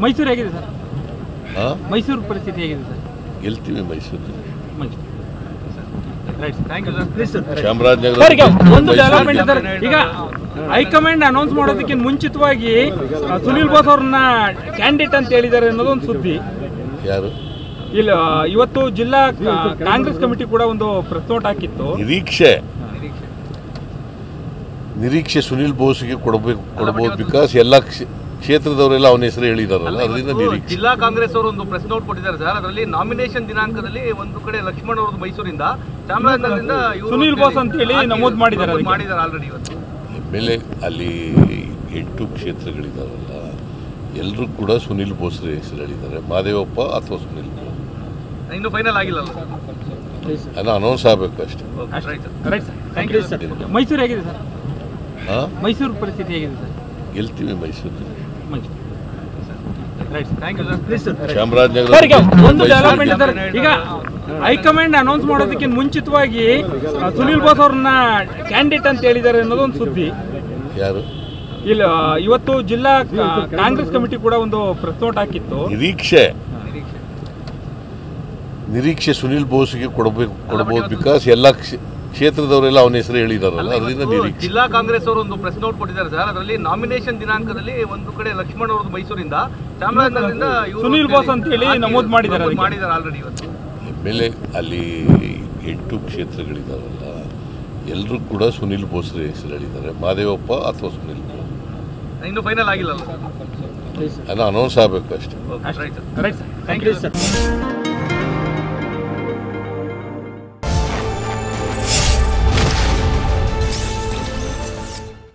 ಮೈಸೂರು ಹೇಗಿದೆ ಸರ್? ಮೈಸೂರು ಪರಿಸ್ಥಿತಿ ಹೇಗಿದೆ ಸರ್? ಗೆಲ್ತೀವಿ ಮೈಸೂರು. ಚಾಮರಾಜನಗರ ಒಂದು ಡೆವಲಪ್ಮೆಂಟ್ ಸರ್. ಈಗ ಹೈಕಮಾಂಡ್ ಅನೌನ್ಸ್ ಮಾಡೋದಕ್ಕಿಂತ ಮುಂಚಿತವಾಗಿ ಸುನಿಲ್ ಬೋಸ್ ಅವ್ರನ್ನ ಕ್ಯಾಂಡಿಡೇಟ್ ಅಂತ ಹೇಳಿದ್ದಾರೆ ಅನ್ನೋದೊಂದು ಸುದ್ದಿ. ಯಾರು? ಇಲ್ಲ, ಇವತ್ತು ಜಿಲ್ಲಾ ಕಾಂಗ್ರೆಸ್ ಕಮಿಟಿ ಕೂಡ ಒಂದು ಪ್ರೆಸ್ ನೋಟ್ ಹಾಕಿತ್ತು. ನಿರೀಕ್ಷೆ ಸುನಿಲ್ ಬೋಸ್ಗೆ ಕೊಡಬಹುದು. ಬಿಕಾಸ್ ಎಲ್ಲ ಕ್ಷೇತ್ರದವರೆಲ್ಲ ಅವನ ಹೆಸರು ಹೇಳಿದಾರಲ್ಲ, ಅದರಿಂದ ನಿರೀಕ್ಷೆ. ಜಿಲ್ಲಾ ಕಾಂಗ್ರೆಸ್ ಅವರು ಒಂದು ಪ್ರೆಸ್ ನೋಟ್ ಕೊಟ್ಟಿದ್ದಾರೆ ಸರ್. ಅದರಲ್ಲಿ ನಾಮಿನೇಷನ್ ದಿನಾಂಕದಲ್ಲಿ ಒಂದು ಕಡೆ ಲಕ್ಷ್ಮಣ್ ಅವರದ್ದು ಮೈಸೂರಿಂದ, ಚಾಮರಾಜನಗರದಿಂದ ಸುನಿಲ್ ಬೋಸ್ ಅಂತ ಹೇಳಿ ನಮೂದು ಮಾಡಿದ್ದಾರೆ ಆಲ್ರೆಡಿ. ಇವತ್ತು ಎಮ್ಎಲ್ಎ ಅಲ್ಲಿ 8 ಕ್ಷೇತ್ರಗಳಿದಾರಲ್ಲ, ಎಲ್ಲರೂ ಕೂಡ ಸುನಿಲ್ ಬೋಸ್ ಹೆಸರು ಹೇಳಿದ್ದಾರೆ. ಮಾದೇವಪ್ಪ ಅಥವಾ ಸುನಿಲ್ ಬೋಸ್ ಇನ್ನು ಫೈನಲ್ ಆಗಿಲ್ಲ, ಅದು ಅನೌನ್ಸ್ ಆಗಬೇಕು ಅಷ್ಟೇ. ಮೈಸೂರು ಹೇಗಿದೆ ಸರ್? ಮೈಸೂರು ಪರಿಸ್ಥಿತಿ ಹೇಗಿದೆ ಸರ್? ಗೆಲ್ತೀವಿ ಮೈಸೂರು. ಚಾಮರಾಜನಗರ ಒಂದು ಡೆವಲಪ್ಮೆಂಟ್ ಸರ್. ಈಗ ಹೈಕಮಾಂಡ್ ಅನೌನ್ಸ್ ಮಾಡೋದಕ್ಕಿಂತ ಮುಂಚಿತವಾಗಿ ಸುನಿಲ್ ಬೋಸ್ ಅವ್ರನ್ನ ಕ್ಯಾಂಡಿಡೇಟ್ ಅಂತ ಹೇಳಿದ್ದಾರೆ ಅನ್ನೋದೊಂದು ಸುದ್ದಿ. ಯಾರು? ಇಲ್ಲ, ಇವತ್ತು ಜಿಲ್ಲಾ ಕಾಂಗ್ರೆಸ್ ಕಮಿಟಿ ಕೂಡ ಒಂದು ಪ್ರೆಸ್ ನೋಟ್ ಹಾಕಿತ್ತು. ನಿರೀಕ್ಷೆ ಸುನಿಲ್ ಬೋಸ್ಗೆ ಕೊಡಬಹುದು. ಬಿಕಾಸ್ ಎಲ್ಲ ಕ್ಷೇತ್ರದವರೆಲ್ಲ ಅವನ ಹೆಸರು ಹೇಳಿದಾರಲ್ಲ, ಅದರಿಂದ ನಿರೀಕ್ಷೆ. ಜಿಲ್ಲಾ ಕಾಂಗ್ರೆಸ್ ಅವರು ಒಂದು ಪ್ರೆಸ್ ನೋಟ್ ಕೊಟ್ಟಿದ್ದಾರೆ ಸರ್. ಅದರಲ್ಲಿ ನಾಮಿನೇಷನ್ ದಿನಾಂಕದಲ್ಲಿ ಒಂದು ಕಡೆ ಲಕ್ಷ್ಮಣ್ ಅವರದ್ದು ಮೈಸೂರಿಂದ, ಚಾಮರಾಜನಗರದಿಂದ ಸುನಿಲ್ ಬೋಸ್ ಅಂತ ಹೇಳಿ ನಮೂದು ಮಾಡಿದ್ದಾರೆ ಆಲ್ರೆಡಿ. ಇವತ್ತು ಎಮ್ಎಲ್ಎ ಅಲ್ಲಿ 8 ಕ್ಷೇತ್ರಗಳಿದಾರಲ್ಲ, ಎಲ್ಲರೂ ಕೂಡ ಸುನಿಲ್ ಬೋಸ್ ಹೆಸರು ಹೇಳಿದ್ದಾರೆ. ಮಾದೇವಪ್ಪ ಅಥವಾ ಸುನಿಲ್ ಬೋಸ್ ಇನ್ನು ಫೈನಲ್ ಆಗಿಲ್ಲ, ಅದು ಅನೌನ್ಸ್ ಆಗಬೇಕು ಅಷ್ಟೇ. Thank you sir.